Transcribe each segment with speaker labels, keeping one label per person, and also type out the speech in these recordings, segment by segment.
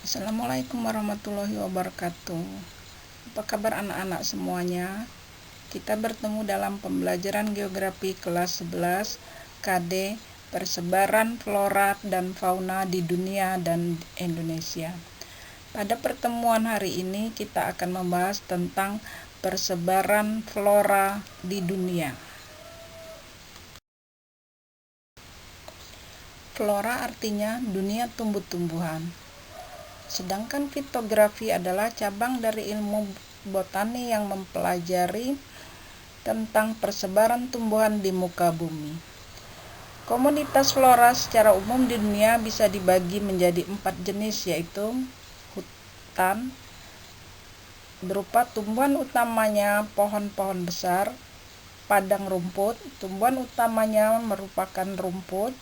Speaker 1: Assalamualaikum warahmatullahi wabarakatuh. Apa kabar anak-anak semuanya? Kita bertemu dalam pembelajaran geografi kelas 11 KD Persebaran Flora dan Fauna di Dunia dan Indonesia. Pada pertemuan hari ini kita akan membahas tentang persebaran flora di dunia. Flora artinya dunia tumbuh-tumbuhan. Sedangkan fitografi adalah cabang dari ilmu botani yang mempelajari tentang persebaran tumbuhan di muka bumi. Komoditas flora secara umum di dunia bisa dibagi menjadi 4 jenis, yaitu hutan, berupa tumbuhan utamanya pohon-pohon besar, padang rumput, tumbuhan utamanya merupakan rumput,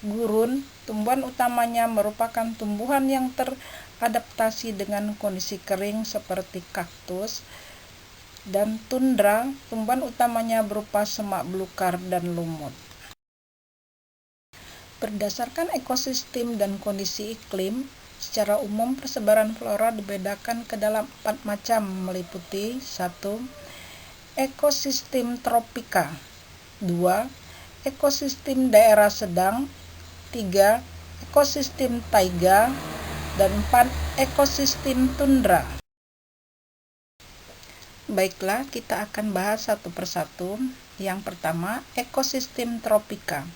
Speaker 1: gurun, tumbuhan utamanya merupakan tumbuhan yang teradaptasi dengan kondisi kering seperti kaktus, dan tundra, tumbuhan utamanya berupa semak belukar dan lumut. Berdasarkan ekosistem dan kondisi iklim, secara umum persebaran flora dibedakan ke dalam 4 macam, meliputi 1. Ekosistem tropika, 2. Ekosistem daerah sedang, 3. Ekosistem taiga, dan 4. Ekosistem tundra. Baiklah, kita akan bahas satu persatu. Yang pertama, ekosistem tropika.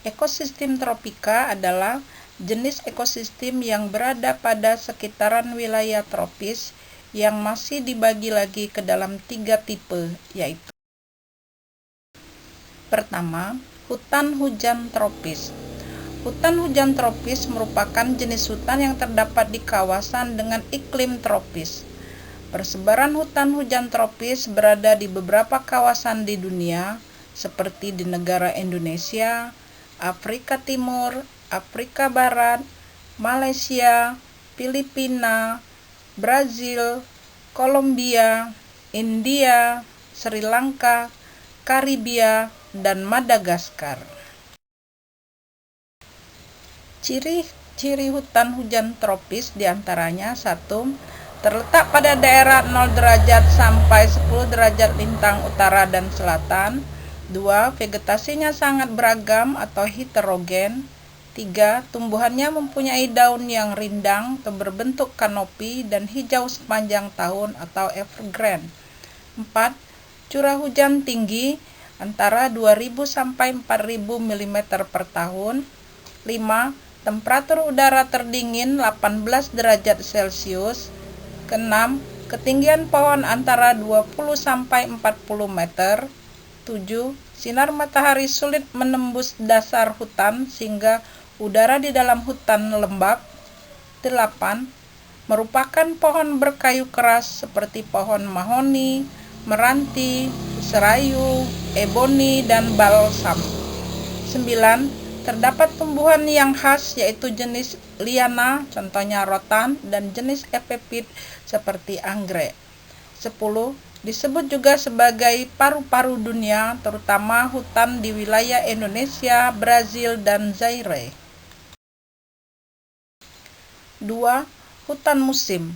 Speaker 1: Ekosistem tropika adalah jenis ekosistem yang berada pada sekitaran wilayah tropis yang masih dibagi lagi ke dalam 3 tipe, yaitu: pertama, hutan hujan tropis. Hutan hujan tropis merupakan jenis hutan yang terdapat di kawasan dengan iklim tropis. Persebaran hutan hujan tropis berada di beberapa kawasan di dunia, seperti di negara Indonesia, Afrika Timur, Afrika Barat, Malaysia, Filipina, Brazil, Kolombia, India, Sri Lanka, Karibia, dan Madagaskar. Ciri-ciri hutan hujan tropis diantaranya: 1. Terletak pada daerah 0 derajat sampai 10 derajat lintang utara dan selatan. 2. Vegetasinya sangat beragam atau heterogen. 3. Tumbuhannya mempunyai daun yang rindang atau berbentuk kanopi dan hijau sepanjang tahun atau evergreen. 4. Curah hujan tinggi antara 2000 sampai 4000 mm per tahun. 5. Temperatur udara terdingin 18 derajat Celcius. 6. Ketinggian pohon antara 20 sampai 40 meter. 7. Sinar matahari sulit menembus dasar hutan sehingga udara di dalam hutan lembab. 8. Merupakan pohon berkayu keras seperti pohon mahoni, meranti, serayu, eboni, dan balsam. 9. Terdapat tumbuhan yang khas, yaitu jenis liana, contohnya rotan, dan jenis epipit seperti anggrek. 10. Disebut juga sebagai paru-paru dunia, terutama hutan di wilayah Indonesia, Brazil, dan Zaire. 2. Hutan musim.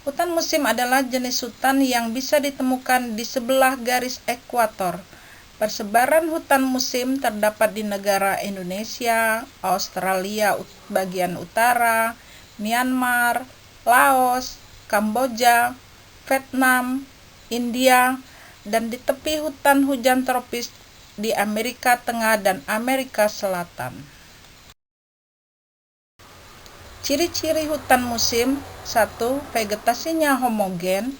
Speaker 1: Hutan musim adalah jenis hutan yang bisa ditemukan di sebelah garis ekuator. Persebaran hutan musim terdapat di negara Indonesia, Australia bagian utara, Myanmar, Laos, Kamboja, Vietnam, India, dan di tepi hutan hujan tropis di Amerika Tengah dan Amerika Selatan. Ciri-ciri hutan musim: 1. Vegetasinya homogen.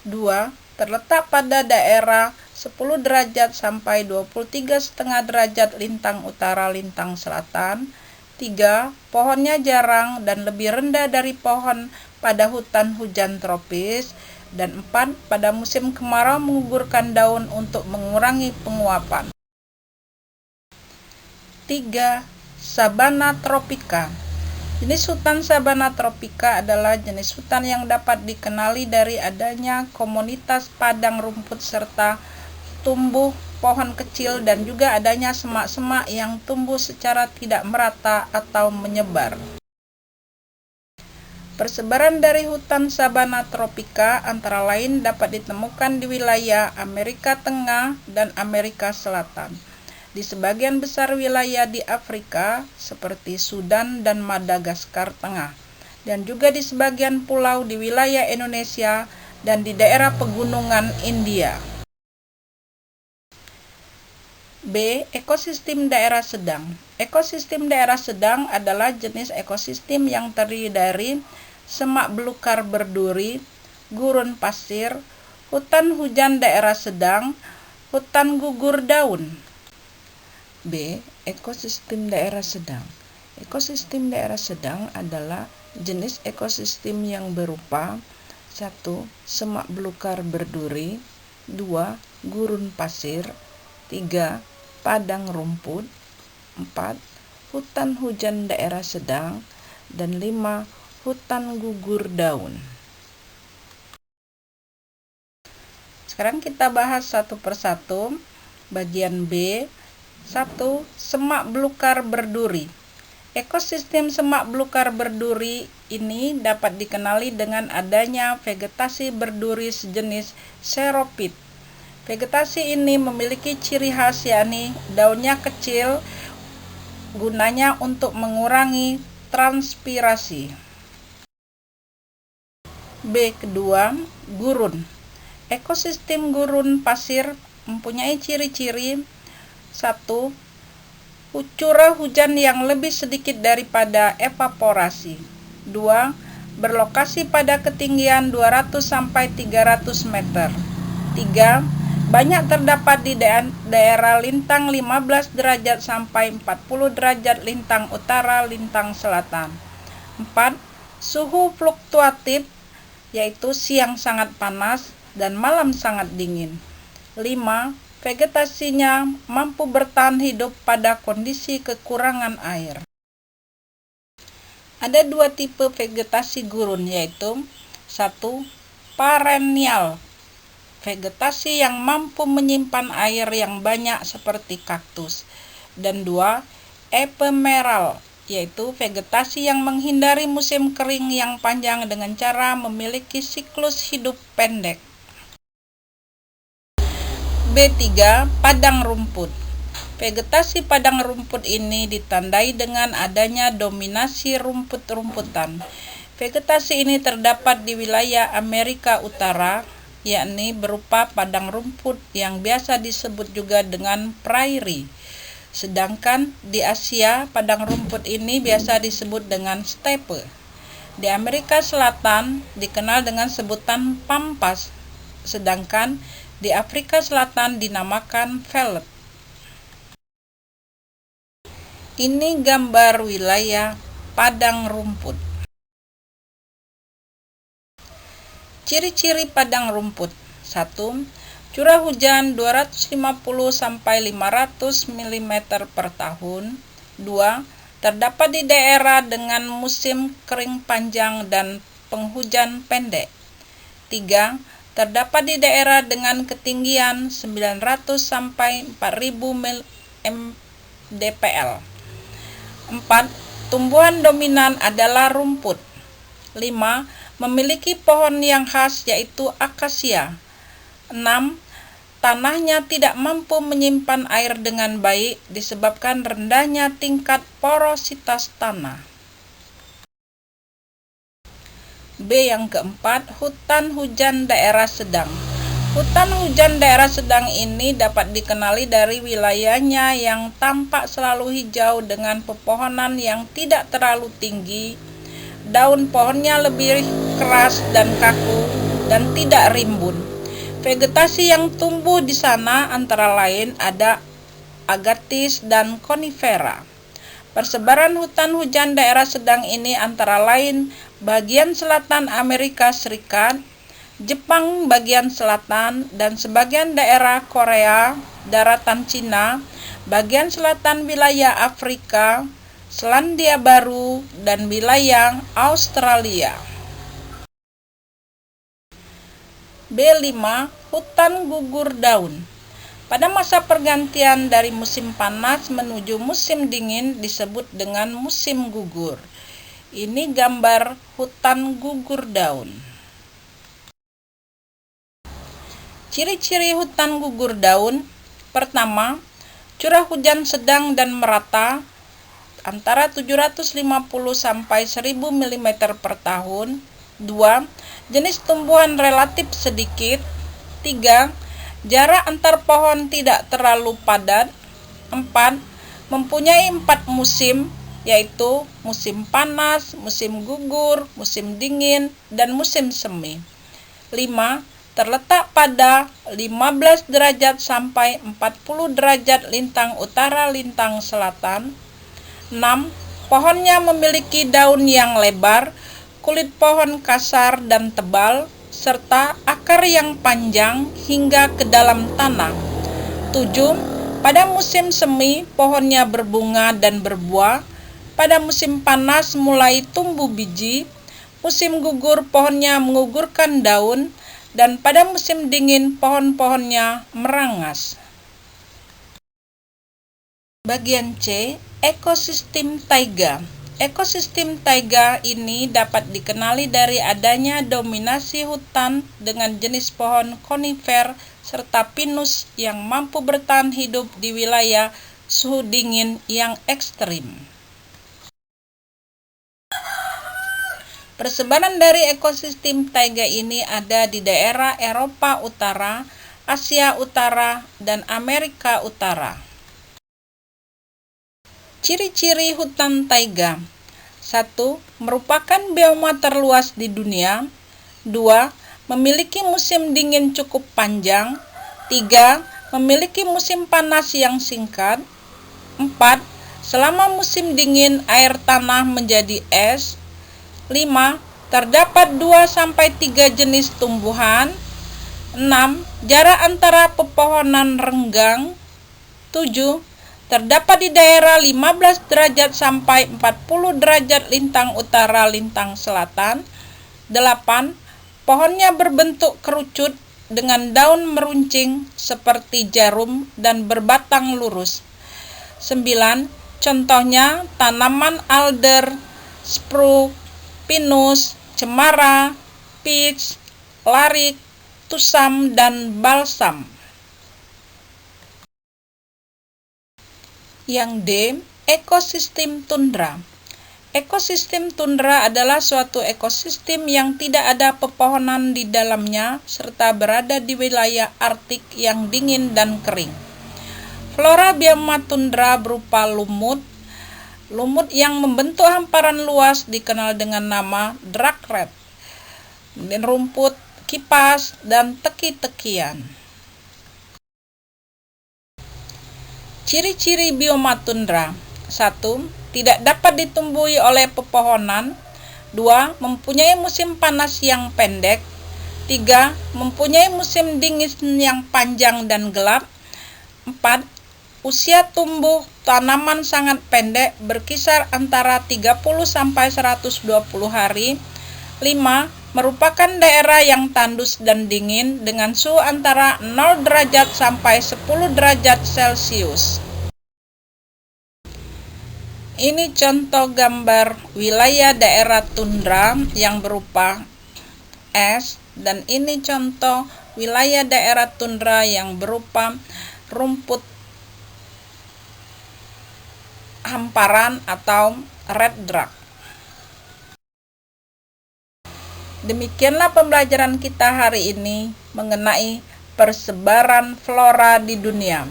Speaker 1: 2. Terletak pada daerah 10 derajat sampai 23,5 derajat lintang utara lintang selatan. 3. Pohonnya jarang dan lebih rendah dari pohon pada hutan hujan tropis. Dan 4. Pada musim kemarau menggugurkan daun untuk mengurangi penguapan. 3. Sabana tropika. Jenis hutan sabana tropika adalah jenis hutan yang dapat dikenali dari adanya komunitas padang rumput serta tumbuh pohon kecil dan juga adanya semak-semak yang tumbuh secara tidak merata atau menyebar. Persebaran dari hutan sabana tropika antara lain dapat ditemukan di wilayah Amerika Tengah dan Amerika Selatan. Di sebagian besar wilayah di Afrika seperti Sudan dan Madagaskar Tengah, dan juga di sebagian pulau di wilayah Indonesia dan di daerah pegunungan India. B. Ekosistem daerah sedang. Ekosistem daerah sedang adalah jenis ekosistem yang terdiri dari semak belukar berduri, gurun pasir, hutan hujan daerah sedang, hutan gugur daun. B. Ekosistem daerah sedang. Ekosistem daerah sedang adalah jenis ekosistem yang berupa 1. Semak belukar berduri, 2. Gurun pasir, 3. Padang rumput, 4. Hutan hujan daerah sedang, dan 5. Hutan gugur daun. Sekarang kita bahas satu persatu. Bagian B. 1. Semak belukar berduri. Ekosistem semak belukar berduri ini dapat dikenali dengan adanya vegetasi berduri sejenis xerophyte. Vegetasi ini memiliki ciri khas yakni daunnya kecil, gunanya untuk mengurangi transpirasi. B. Kedua, gurun. Ekosistem gurun pasir mempunyai ciri-ciri 1. Curah hujan yang lebih sedikit daripada evaporasi. 2. Berlokasi pada ketinggian 200 sampai 300 meter. 3. Banyak terdapat di daerah lintang 15 derajat sampai 40 derajat lintang utara lintang selatan. 4. Suhu fluktuatif, yaitu siang sangat panas dan malam sangat dingin. 5. Vegetasinya mampu bertahan hidup pada kondisi kekurangan air. Ada 2 tipe vegetasi gurun, yaitu 1. Perennial, vegetasi yang mampu menyimpan air yang banyak seperti kaktus, dan 2. Ephemeral, yaitu vegetasi yang menghindari musim kering yang panjang dengan cara memiliki siklus hidup pendek. B3. Padang rumput. Vegetasi padang rumput ini ditandai dengan adanya dominasi rumput-rumputan. Vegetasi ini terdapat di wilayah Amerika Utara, yakni berupa padang rumput yang biasa disebut juga dengan prairie. Sedangkan di Asia, padang rumput ini biasa disebut dengan steppe. Di Amerika Selatan dikenal dengan sebutan pampas, sedangkan di Afrika Selatan dinamakan veldt. Ini gambar wilayah padang rumput. Ciri-ciri padang rumput. 1. Curah hujan 250 sampai 500 mm per tahun. 2. Terdapat di daerah dengan musim kering panjang dan penghujan pendek. 3. Terdapat di daerah dengan ketinggian 900 sampai 4000 mdpl. 4. Tumbuhan dominan adalah rumput. 5. Memiliki pohon yang khas yaitu akasia. 6. Tanahnya tidak mampu menyimpan air dengan baik disebabkan rendahnya tingkat porositas tanah. B. Yang keempat, hutan hujan daerah sedang. Hutan hujan daerah sedang ini dapat dikenali dari wilayahnya yang tampak selalu hijau dengan pepohonan yang tidak terlalu tinggi. Daun pohonnya lebih keras dan kaku dan tidak rimbun. Vegetasi yang tumbuh di sana antara lain ada agatis dan konifera. Persebaran hutan hujan daerah sedang ini antara lain bagian selatan Amerika Serikat, Jepang bagian selatan, dan sebagian daerah Korea, daratan Cina, bagian selatan wilayah Afrika, Selandia Baru, dan wilayah Australia. B5. Hutan gugur daun. Pada masa pergantian dari musim panas menuju musim dingin disebut dengan musim gugur. Ini gambar hutan gugur daun. Ciri-ciri hutan gugur daun. Pertama, curah hujan sedang dan merata antara 750 sampai 1000 mm per tahun. 2. Jenis tumbuhan relatif sedikit. 3. Jarak antar pohon tidak terlalu padat. 4. Mempunyai 4 musim, yaitu musim panas, musim gugur, musim dingin, dan musim semi. 5. Terletak pada 15 derajat sampai 40 derajat lintang utara lintang selatan. 6. Pohonnya memiliki daun yang lebar, kulit pohon kasar dan tebal, serta akar yang panjang hingga ke dalam tanah. 7. Pada musim semi, pohonnya berbunga dan berbuah. Pada musim panas mulai tumbuh biji. Musim gugur, pohonnya mengugurkan daun. Dan pada musim dingin, pohon-pohonnya merangas. Bagian C, ekosistem taiga. Ekosistem taiga ini dapat dikenali dari adanya dominasi hutan dengan jenis pohon konifer serta pinus yang mampu bertahan hidup di wilayah suhu dingin yang ekstrim. Persebaran dari ekosistem taiga ini ada di daerah Eropa Utara, Asia Utara, dan Amerika Utara. Ciri-ciri hutan taiga. 1. Merupakan bioma terluas di dunia. 2. Memiliki musim dingin cukup panjang. 3. Memiliki musim panas yang singkat. 4. Selama musim dingin, air tanah menjadi es. 5. Terdapat 2-3 jenis tumbuhan. 6. Jarak antara pepohonan renggang. 7. Terdapat di daerah 15 derajat sampai 40 derajat lintang utara lintang selatan. 8. Pohonnya berbentuk kerucut dengan daun meruncing seperti jarum dan berbatang lurus. 9. Contohnya tanaman alder, spruce, pinus, cemara, peach, larik, tusam, dan balsam. Yang D, ekosistem tundra. Ekosistem tundra adalah suatu ekosistem yang tidak ada pepohonan di dalamnya serta berada di wilayah Arktik yang dingin dan kering. Flora bioma tundra berupa lumut. Lumut yang membentuk hamparan luas dikenal dengan nama drakret, rumput, kipas, dan teki-tekian. Ciri-ciri bioma tundra. 1. Tidak dapat ditumbuhi oleh pepohonan. 2. Mempunyai musim panas yang pendek. 3. Mempunyai musim dingin yang panjang dan gelap. 4. Usia tumbuh tanaman sangat pendek, berkisar antara 30 sampai 120 hari. 5. Merupakan daerah yang tandus dan dingin dengan suhu antara 0 derajat sampai 10 derajat Celcius. Ini contoh gambar wilayah daerah tundra yang berupa es, dan ini contoh wilayah daerah tundra yang berupa rumput hamparan atau red drak. Demikianlah pembelajaran kita hari ini mengenai persebaran flora di dunia.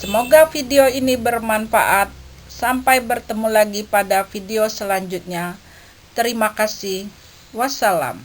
Speaker 1: Semoga video ini bermanfaat. Sampai bertemu lagi pada video selanjutnya. Terima kasih. Wassalam.